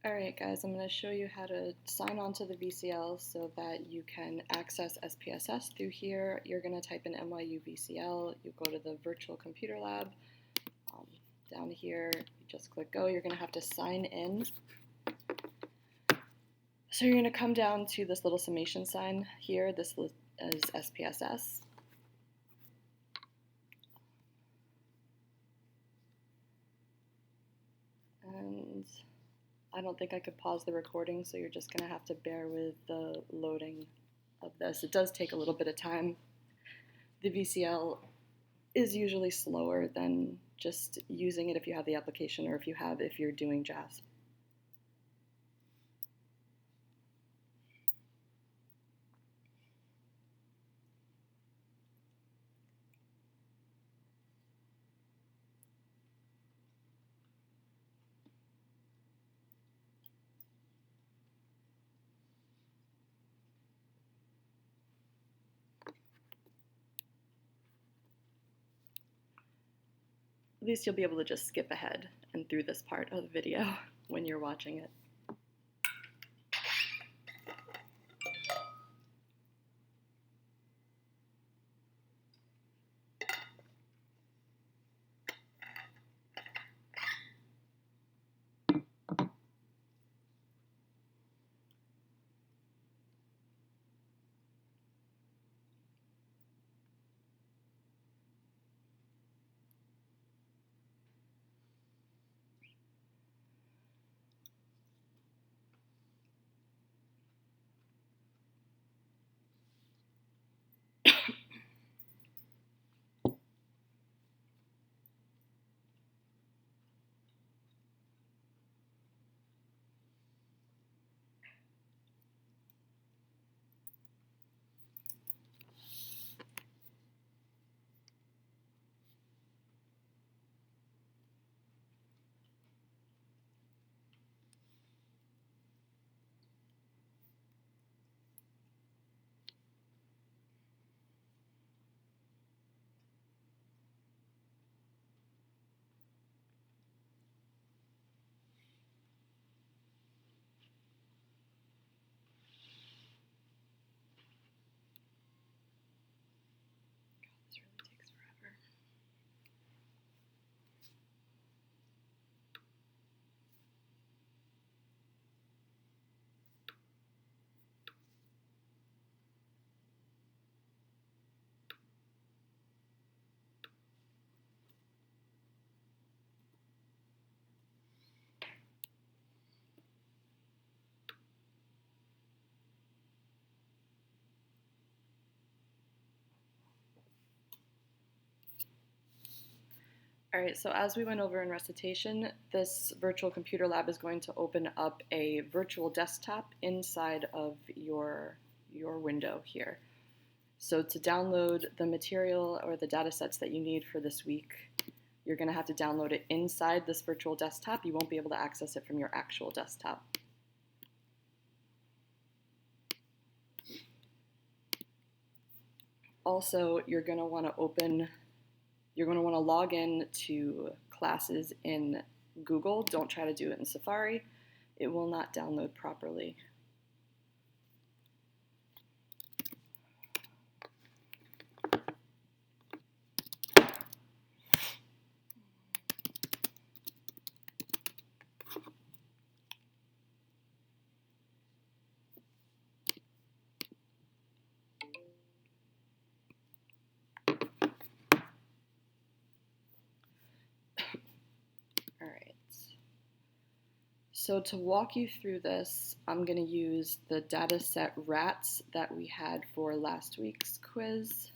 Alright guys, I'm going to show you how to sign on to the VCL so that you can access SPSS through here. You're going to type in NYU VCL, you go to the virtual computer lab, down here, you just click go, you're going to have to sign in. So you're going to come down to this little summation sign here, this is SPSS. And I don't think I could pause the recording, so you're just going to have to bear with the loading of this. It does take a little bit of time. The VCL is usually slower than just using it if you have the application or if you're doing JASP. At least you'll be able to just skip ahead and through this part of the video when you're watching it. This really takes forever. Alright, so as we went over in recitation, this virtual computer lab is going to open up a virtual desktop inside of your window here. So to download the material or the data sets that you need for this week, you're going to have to download it inside this virtual desktop. You won't be able to access it from your actual desktop. Also, you're going to want to log in to classes in Google. Don't try to do it in Safari. It will not download properly. So to walk you through this, I'm going to use the data set RATs that we had for last week's quiz.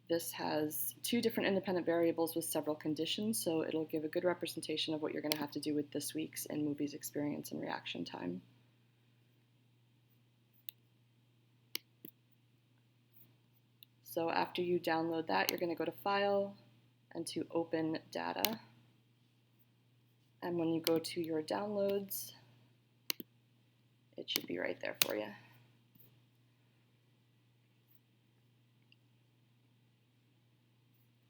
This has two different independent variables with several conditions, so it'll give a good representation of what you're going to have to do with this week's in movies experience and reaction time. So after you download that, you're going to go to File and to Open Data. And when you go to your downloads, it should be right there for you.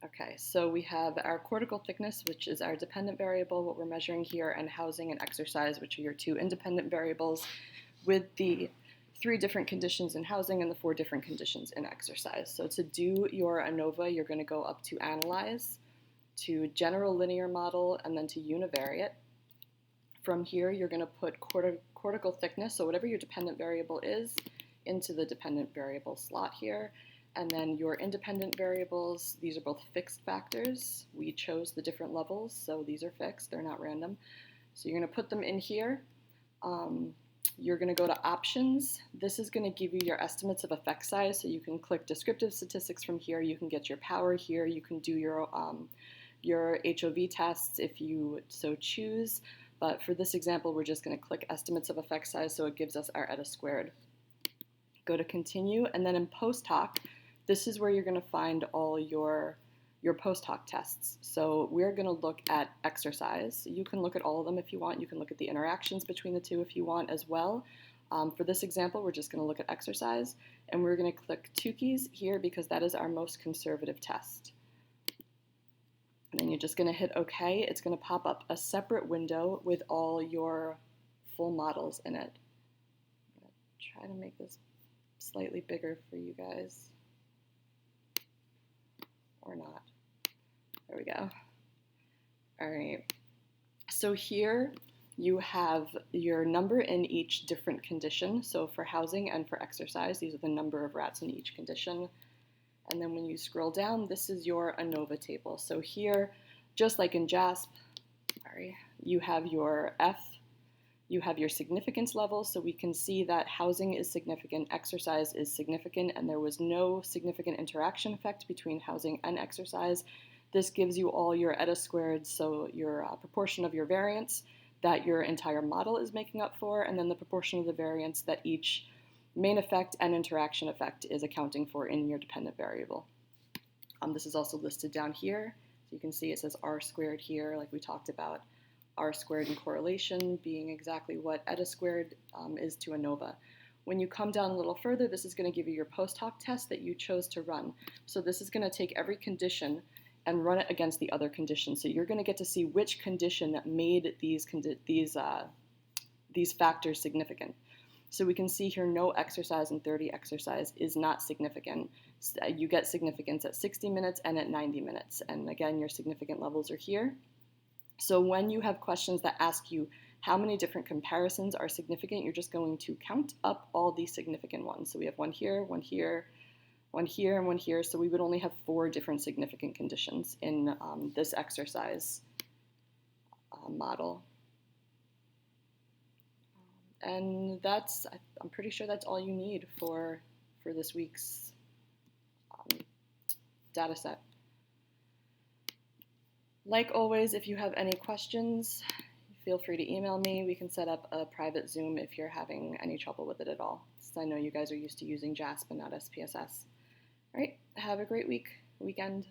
Okay, so we have our cortical thickness, which is our dependent variable, what we're measuring here, and housing and exercise, which are your two independent variables, with the 3 different conditions in housing and the 4 different conditions in exercise. So to do your ANOVA, you're going to go up to Analyze, to General Linear Model, and then to Univariate. From here, you're going to put cortical thickness, so whatever your dependent variable is, into the dependent variable slot here. And then your independent variables, these are both fixed factors. We chose the different levels, so these are fixed, they're not random. So you're going to put them in here. You're going to go to Options. This is going to give you your estimates of effect size, so you can click Descriptive Statistics from here. You can get your power here. You can do your HOV tests if you so choose. But for this example, we're just going to click Estimates of effect size, so it gives us our eta squared. Go to Continue, and then in Post Hoc, this is where you're going to find all your post hoc tests. So we're going to look at exercise. You can look at all of them if you want. You can look at the interactions between the two if you want as well. For this example, we're just going to look at exercise, and we're going to click Tukey's here because that is our most conservative test. And then you're just going to hit OK. It's going to pop up a separate window with all your full models in it. I'm going to try to make this slightly bigger for you guys. Or not. There we go. All right. So here you have your number in each different condition. So for housing and for exercise, these are the number of rats in each condition. And then when you scroll down, this is your ANOVA table. So here, just like in JASP, you have your F, you have your significance levels, so we can see that housing is significant, exercise is significant, and there was no significant interaction effect between housing and exercise. This gives you all your eta squared, so your proportion of your variance that your entire model is making up for, and then the proportion of the variance that each main effect and interaction effect is accounting for in your dependent variable. This is also listed down here. So you can see it says R squared here, like we talked about. R squared in correlation being exactly what eta squared is to ANOVA. When you come down a little further, this is going to give you your post hoc test that you chose to run. So this is going to take every condition and run it against the other condition. So you're going to get to see which condition made these factors significant. So we can see here no exercise and 30 exercise is not significant. You get significance at 60 minutes and at 90 minutes. And again, your significant levels are here. So when you have questions that ask you how many different comparisons are significant, you're just going to count up all the significant ones. So we have one here, one here, one here, and one here. So we would only have 4 different significant conditions in this exercise model. And I'm pretty sure that's all you need for this week's data set. Like always, if you have any questions, feel free to email me. We can set up a private Zoom if you're having any trouble with it at all, since I know you guys are used to using JASP and not SPSS. All right, have a great weekend.